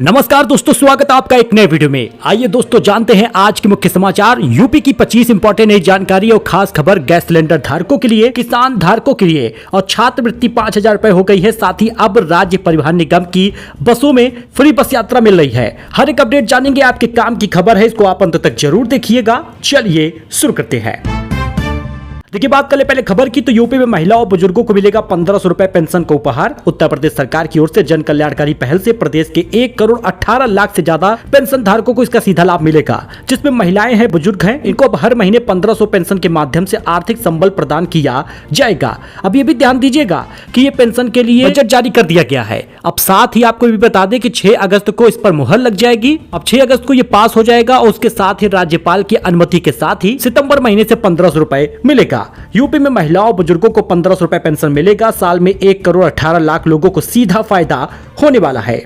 नमस्कार दोस्तों, स्वागत है आपका एक नए वीडियो में। आइए दोस्तों जानते हैं आज के मुख्य समाचार। यूपी की 25 इंपॉर्टेंट नई जानकारी और खास खबर गैस सिलेंडर धारकों के लिए, किसान धारकों के लिए और छात्रवृत्ति 5,000 रुपए हो गई है। साथ ही अब राज्य परिवहन निगम की बसों में फ्री बस यात्रा मिल रही है। हर एक अपडेट जानेंगे, आपके काम की खबर है, इसको आप अंत तक जरूर देखिएगा। चलिए शुरू करते हैं। देखिए, बात कर ले पहले खबर की, तो यूपी में महिला और बुजुर्गों को मिलेगा 1,500 रुपए पेंशन का उपहार। उत्तर प्रदेश सरकार की ओर से जन कल्याणकारी पहल से प्रदेश के 1,18,00,000 से ज्यादा पेंशन धारकों को इसका सीधा लाभ मिलेगा, जिसमें महिलाएं हैं, बुजुर्ग हैं। इनको अब हर महीने 1,500 पेंशन के माध्यम से आर्थिक संबल प्रदान किया जाएगा। अब ये भी ध्यान दीजिएगा कि ये पेंशन के लिए बजट जारी कर दिया गया है। अब साथ ही आपको भी बता दें कि 6 अगस्त को इस पर मुहर लग जाएगी। अब 6 अगस्त को ये पास हो जाएगा और उसके साथ ही राज्यपाल की अनुमति के साथ ही सितंबर महीने से 1,500 रुपए मिलेगा। यूपी में महिलाओं और बुजुर्गों को 1,500 रुपए पेंशन मिलेगा। साल में 1,18,00,000 लोगों को सीधा फायदा होने वाला है।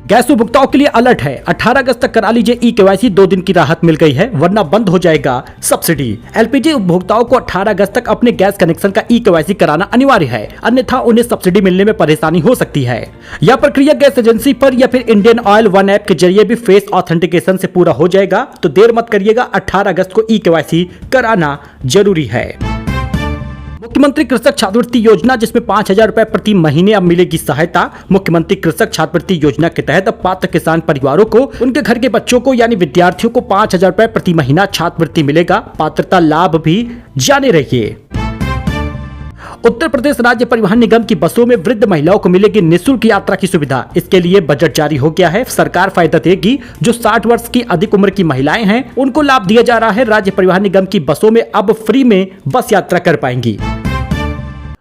गैस उपभोक्ताओं के लिए अलर्ट है। 18 अगस्त तक करा लीजिए ई-केवाईसी, 2 दिन की राहत मिल गई है, वरना बंद हो जाएगा सब्सिडी। एलपीजी उपभोक्ताओं को 18 अगस्त तक अपने गैस कनेक्शन का ई-केवाईसी कराना अनिवार्य है, अन्यथा उन्हें सब्सिडी मिलने में परेशानी हो सकती है। यह प्रक्रिया गैस एजेंसी पर या फिर इंडियन ऑयल वन ऐप के जरिए भी फेस ऑथेंटिकेशन से पूरा हो जाएगा, तो देर मत करिएगा। 18 अगस्त को ई-केवाईसी कराना जरूरी है। मुख्यमंत्री कृषक छात्रवृत्ति योजना, जिसमें 5,000 रुपए प्रति महीने अब मिलेगी सहायता। मुख्यमंत्री कृषक छात्रवृत्ति योजना के तहत अब पात्र किसान परिवारों को, उनके घर के बच्चों को यानी विद्यार्थियों को 5,000 रुपए प्रति महीना छात्रवृत्ति मिलेगा। पात्रता लाभ भी जाने रहिए। उत्तर प्रदेश राज्य परिवहन निगम की बसों में वृद्ध महिलाओं को मिलेगी निःशुल्क यात्रा की सुविधा। इसके लिए बजट जारी हो गया है। सरकार फायदा देगी। जो 60 वर्ष की अधिक उम्र की महिलाएं हैं, उनको लाभ दिया जा रहा है। राज्य परिवहन निगम की बसों में अब फ्री में बस यात्रा कर पाएंगी।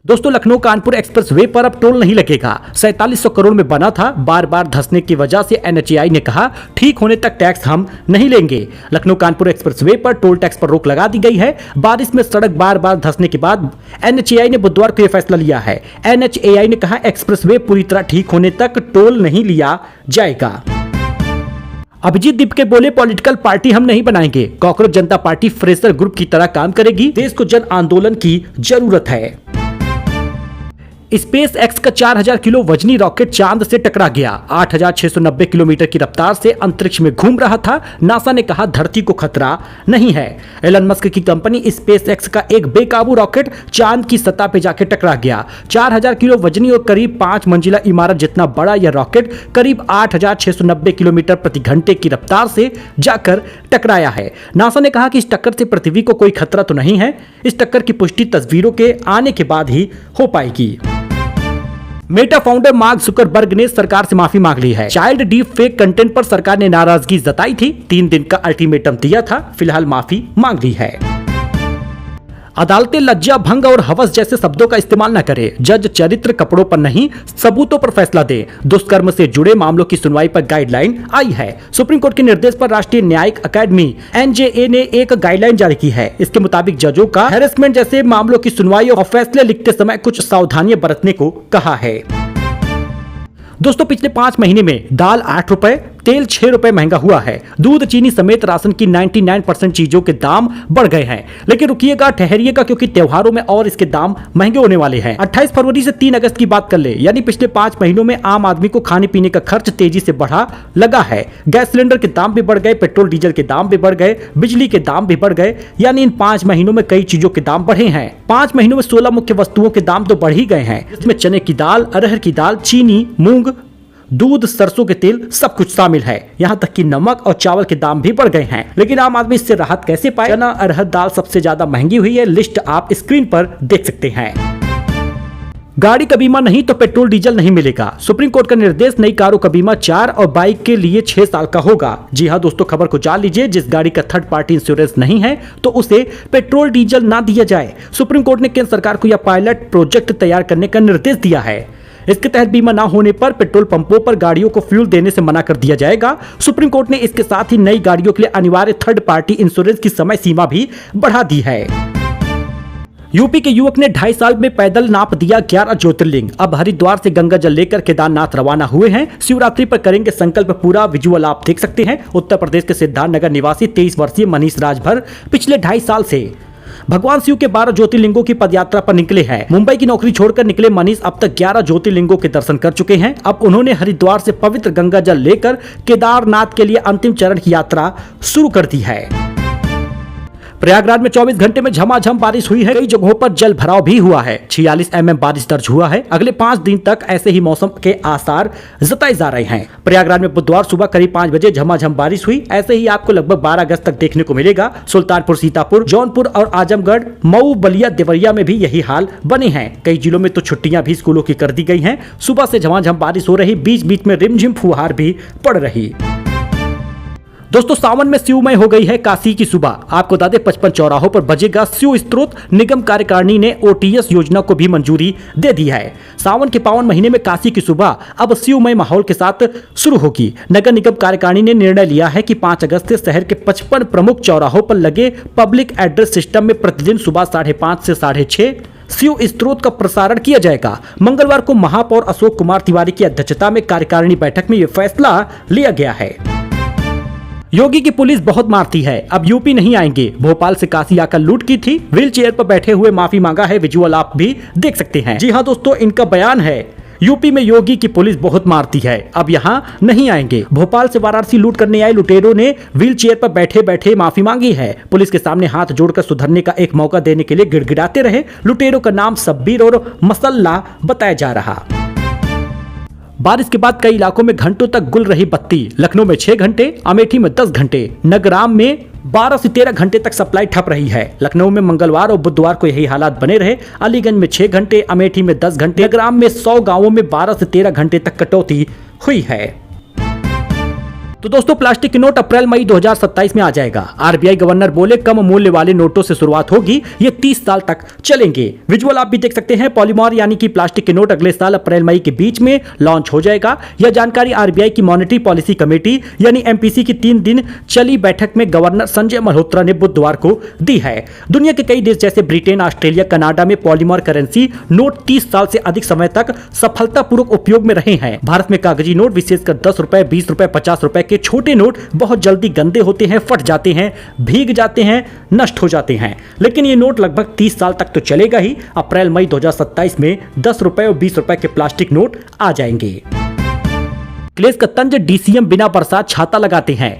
दोस्तों, लखनऊ कानपुर एक्सप्रेस वे पर अब टोल नहीं लगेगा। 4700 करोड़ में बना था, बार बार धंसने की वजह से एनएचएआई ने कहा ठीक होने तक टैक्स हम नहीं लेंगे। लखनऊ कानपुर एक्सप्रेस वे पर टोल टैक्स पर रोक लगा दी गई है। बारिश में सड़क बार बार धंसने के बाद एनएचएआई ने बुधवार को यह फैसला लिया है। एनएचएआई ने कहा एक्सप्रेस वे पूरी तरह ठीक होने तक टोल नहीं लिया जाएगा। अभिजीत दीपके बोले पॉलिटिकल पार्टी हम नहीं बनाएंगे। कॉकरोच जनता पार्टी फ्रेशर ग्रुप की तरह काम करेगी। देश को जन आंदोलन की जरूरत है। स्पेस एक्स का 4,000 किलो वजनी रॉकेट चांद से टकरा गया। 8,690 किलोमीटर की रफ्तार से अंतरिक्ष में घूम रहा था। नासा ने कहा धरती को खतरा नहीं है। एलन मस्क की कंपनी स्पेस एक्स का एक बेकाबू रॉकेट चांद की सतह पे जाकर टकरा गया। 4,000 किलो वजनी और करीब 5 मंजिला इमारत जितना बड़ा यह रॉकेट करीब 8,690 किलोमीटर प्रति घंटे की रफ्तार से जाकर टकराया है। नासा ने कहा कि इस टक्कर से पृथ्वी को कोई खतरा तो नहीं है। इस टक्कर की पुष्टि तस्वीरों के आने के बाद ही हो पाएगी। मेटा फाउंडर मार्क जुकरबर्ग ने सरकार से माफी मांग ली है। चाइल्ड डीप फेक कंटेंट पर सरकार ने नाराजगी जताई थी। 3 दिन का अल्टीमेटम दिया था, फिलहाल माफी मांग ली है। अदालतें लज्जा भंग और हवस जैसे शब्दों का इस्तेमाल न करें। जज चरित्र कपड़ों पर नहीं, सबूतों पर फैसला दे। दुष्कर्म से जुड़े मामलों की सुनवाई पर गाइडलाइन आई है। सुप्रीम कोर्ट के निर्देश पर राष्ट्रीय न्यायिक अकादमी एनजेए ने एक गाइडलाइन जारी की है। इसके मुताबिक जजों का हैरेसमेंट जैसे मामलों की सुनवाई और फैसले लिखते समय कुछ सावधानियां बरतने को कहा है। दोस्तों, पिछले 5 महीने में दाल 8 रुपए, तेल 6 रुपए महंगा हुआ है। दूध, चीनी समेत राशन की 99% चीजों के दाम बढ़ गए हैं। लेकिन रुकिएगा, ठहरिएगा, क्योंकि त्योहारों में और इसके दाम महंगे होने वाले हैं। 28 फरवरी से 3 अगस्त की बात कर ले, यानी पिछले 5 महीनों में आम आदमी को खाने पीने का खर्च तेजी से बढ़ा लगा है। गैस सिलेंडर के दाम भी बढ़ गए, पेट्रोल डीजल के दाम भी बढ़ गए, बिजली के दाम भी बढ़ गए। यानी इन 5 महीनों में कई चीजों के दाम बढ़े हैं। 5 महीनों में 16 मुख्य वस्तुओं के दाम तो बढ़ ही गए हैं। इसमें चने की दाल, अरहर की दाल, चीनी, मूंग, दूध, सरसों के तेल सब कुछ शामिल है। यहाँ तक कि नमक और चावल के दाम भी बढ़ गए हैं। लेकिन आम आदमी इससे राहत कैसे पाए? चना, अरहर दाल सबसे ज्यादा महंगी हुई है। लिस्ट आप स्क्रीन पर देख सकते हैं। गाड़ी का बीमा नहीं तो पेट्रोल डीजल नहीं मिलेगा। सुप्रीम कोर्ट का निर्देश, नई कारों का बीमा 4 और बाइक के लिए 6 साल का होगा। जी हाँ दोस्तों, खबर को जान लीजिए। जिस गाड़ी का थर्ड पार्टी इंश्योरेंस नहीं है तो उसे पेट्रोल डीजल ना दिया जाए। सुप्रीम कोर्ट ने केंद्र सरकार को यह पायलट प्रोजेक्ट तैयार करने का निर्देश दिया है। इसके तहत बीमा ना होने पर पेट्रोल पंपों पर गाड़ियों को फ्यूल देने से मना कर दिया जाएगा। सुप्रीम कोर्ट ने इसके साथ ही नई गाड़ियों के लिए अनिवार्य थर्ड पार्टी इंश्योरेंस की समय सीमा भी बढ़ा दी है। यूपी के युवक ने 2.5 साल में पैदल नाप दिया 11 ज्योतिर्लिंग। अब हरिद्वार से गंगा जल लेकर केदारनाथ रवाना हुए हैं। शिवरात्रि पर करेंगे संकल्प पूरा। विजुअल आप देख सकते हैं। उत्तर प्रदेश के सिद्धार्थनगर निवासी 23 वर्षीय मनीष राजभर पिछले 2.5 साल से भगवान शिव के 12 ज्योतिर्लिंगों की पदयात्रा पर निकले हैं। मुंबई की नौकरी छोड़कर निकले मनीष अब तक 11 ज्योतिर्लिंगों के दर्शन कर चुके हैं। अब उन्होंने हरिद्वार से पवित्र गंगा जल लेकर केदारनाथ के लिए अंतिम चरण की यात्रा शुरू कर दी है। प्रयागराज में 24 घंटे में झमाझम बारिश हुई है। कई जगहों पर जल भराव भी हुआ है। 46 mm बारिश दर्ज हुआ है। अगले 5 दिन तक ऐसे ही मौसम के आसार जताए जा रहे हैं। प्रयागराज में बुधवार सुबह करीब 5 बजे झमाझम बारिश हुई। ऐसे ही आपको लगभग 12 अगस्त तक देखने को मिलेगा। सुल्तानपुर, सीतापुर, जौनपुर और आजमगढ़, मऊ, बलिया, देवरिया में भी यही हाल बने हैं। कई जिलों में तो छुट्टियां भी स्कूलों की कर दी गई हैं। सुबह से झमाझम बारिश हो रही, बीच बीच में रिमझिम फुहार भी पड़ रही। दोस्तों, सावन में शिवमय हो गई है काशी की सुबह। आपको बता दें 55 चौराहों पर बजेगा शिव स्त्रोत। निगम कार्यकारिणी ने OTS योजना को भी मंजूरी दे दी है। सावन के पावन महीने में काशी की सुबह अब शिवमय माहौल के साथ शुरू होगी। नगर निगम कार्यकारिणी ने निर्णय लिया है कि 5 अगस्त से शहर के 55 प्रमुख चौराहों पर लगे पब्लिक एड्रेस सिस्टम में प्रतिदिन सुबह 5:30 से 6:30 शिव स्त्रोत का प्रसारण किया जाएगा। मंगलवार को महापौर अशोक कुमार तिवारी की अध्यक्षता में कार्यकारिणी बैठक में यह फैसला लिया गया है। योगी की पुलिस बहुत मारती है, अब यूपी नहीं आएंगे। भोपाल से काशी आकर लूट की थी, व्हील चेयर पर बैठे हुए माफी मांगा है। विजुअल आप भी देख सकते हैं। जी हाँ दोस्तों, इनका बयान है, यूपी में योगी की पुलिस बहुत मारती है, अब यहाँ नहीं आएंगे। भोपाल से वाराणसी लूट करने आए लुटेरों ने व्हील चेयर पर बैठे बैठे माफी मांगी है। पुलिस के सामने हाथ जोड़कर सुधरने का एक मौका देने के लिए गिड़गिड़ाते रहे। लुटेरों का नाम सब्बीर और मसल्ला बताया जा रहा। बारिश के बाद कई इलाकों में घंटों तक गुल रही बत्ती। लखनऊ में 6 घंटे, अमेठी में 10 घंटे, नगराम में 12 से 13 घंटे तक सप्लाई ठप रही है। लखनऊ में मंगलवार और बुधवार को यही हालात बने रहे। अलीगंज में 6 घंटे, अमेठी में 10 घंटे, नगराम में 100 गांवों में 12 से 13 घंटे तक कटौती हुई है। तो दोस्तों, प्लास्टिक के नोट अप्रैल मई 2027 में आ जाएगा। RBI गवर्नर बोले कम मूल्य वाले नोटों से शुरुआत होगी, ये 30 साल तक चलेंगे। विजुअल आप भी देख सकते हैं। पॉलीमर यानी कि प्लास्टिक के नोट अगले साल अप्रैल मई के बीच में लॉन्च हो जाएगा। यह जानकारी RBI की मॉनेटरी पॉलिसी कमेटी यानी MPC की 3 दिन चली बैठक में गवर्नर संजय मल्होत्रा ने बुधवार को दी है। दुनिया के कई देश जैसे ब्रिटेन, ऑस्ट्रेलिया, कनाडा में पॉलीमर करेंसी नोट 30 साल से अधिक समय तक सफलतापूर्वक उपयोग में रहे हैं। भारत में कागजी नोट विशेषकर 10 रुपए, 20 रुपए, 50 रुपए छोटे नोट बहुत जल्दी गंदे होते हैं, फट जाते हैं, भीग जाते हैं, नष्ट हो जाते हैं। लेकिन ये नोट लगभग 30 साल तक तो चलेगा ही। अप्रैल मई 2027 में 10 रुपए और 20 रुपए के प्लास्टिक नोट आ जाएंगे। अखिलेश का तंज, DCM बिना बरसात छाता लगाते हैं।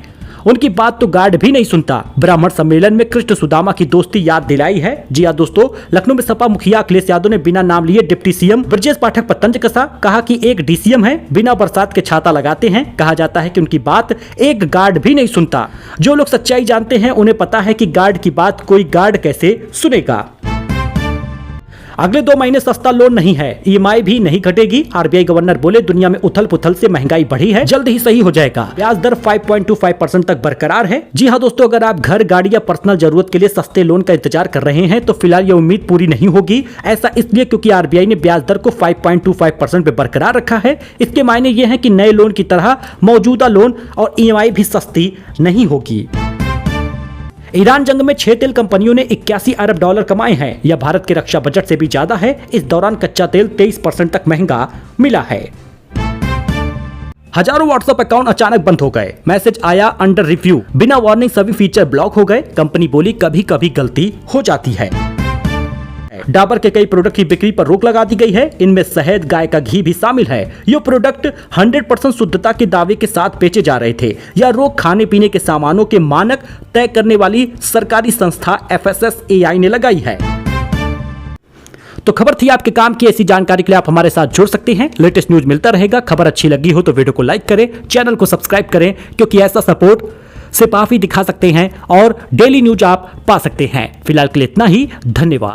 उनकी बात तो गार्ड भी नहीं सुनता। ब्राह्मण सम्मेलन में कृष्ण सुदामा की दोस्ती याद दिलाई है। जी हाँ दोस्तों, लखनऊ में सपा मुखिया अखिलेश यादव ने बिना नाम लिए डिप्टी CM ब्रजेश पाठक पर तंज कसा। कहा कि एक DCM है, बिना बरसात के छाता लगाते हैं। कहा जाता है कि उनकी बात एक गार्ड भी नहीं सुनता। जो लोग सच्चाई जानते हैं उन्हें पता है कि गार्ड की बात कोई गार्ड कैसे सुनेगा। अगले 2 महीने सस्ता लोन नहीं है, EMI भी नहीं घटेगी। RBI गवर्नर बोले दुनिया में उथल पुथल से महंगाई बढ़ी है, जल्द ही सही हो जाएगा। ब्याज दर 5.25% तक बरकरार है। जी हाँ दोस्तों, अगर आप घर, गाड़ी या पर्सनल जरूरत के लिए सस्ते लोन का इंतजार कर रहे हैं तो फिलहाल ये उम्मीद पूरी नहीं होगी। ऐसा इसलिए क्योंकि RBI ने ब्याज दर को 5.25% पे बरकरार रखा है। इसके मायने ये हैं कि नए लोन की तरह मौजूदा लोन और EMI भी सस्ती नहीं होगी। ईरान जंग में 6 तेल कंपनियों ने 81 अरब डॉलर कमाए हैं। यह भारत के रक्षा बजट से भी ज्यादा है। इस दौरान कच्चा तेल 23% तक महंगा मिला है। हजारों WhatsApp अकाउंट अचानक बंद हो गए। मैसेज आया अंडर रिव्यू। बिना वार्निंग सभी फीचर ब्लॉक हो गए। कंपनी बोली कभी कभी गलती हो जाती है। डाबर के कई प्रोडक्ट की बिक्री पर रोक लगा दी गई है। इनमें शहद, गाय का घी भी शामिल है। ये प्रोडक्ट 100% शुद्धता के दावे के साथ बेचे जा रहे थे। यह रोक खाने पीने के सामानों के मानक तय करने वाली सरकारी संस्था FSSAI ने लगाई है। तो खबर थी आपके काम की। ऐसी जानकारी के लिए आप हमारे साथ जुड़ सकते हैं। लेटेस्ट न्यूज मिलता रहेगा। खबर अच्छी लगी हो तो वीडियो को लाइक करें, चैनल को सब्सक्राइब करें, क्योंकि ऐसा सपोर्ट सिर्फ आप ही दिखा सकते हैं और डेली न्यूज आप पा सकते हैं। फिलहाल के लिए इतना ही। धन्यवाद।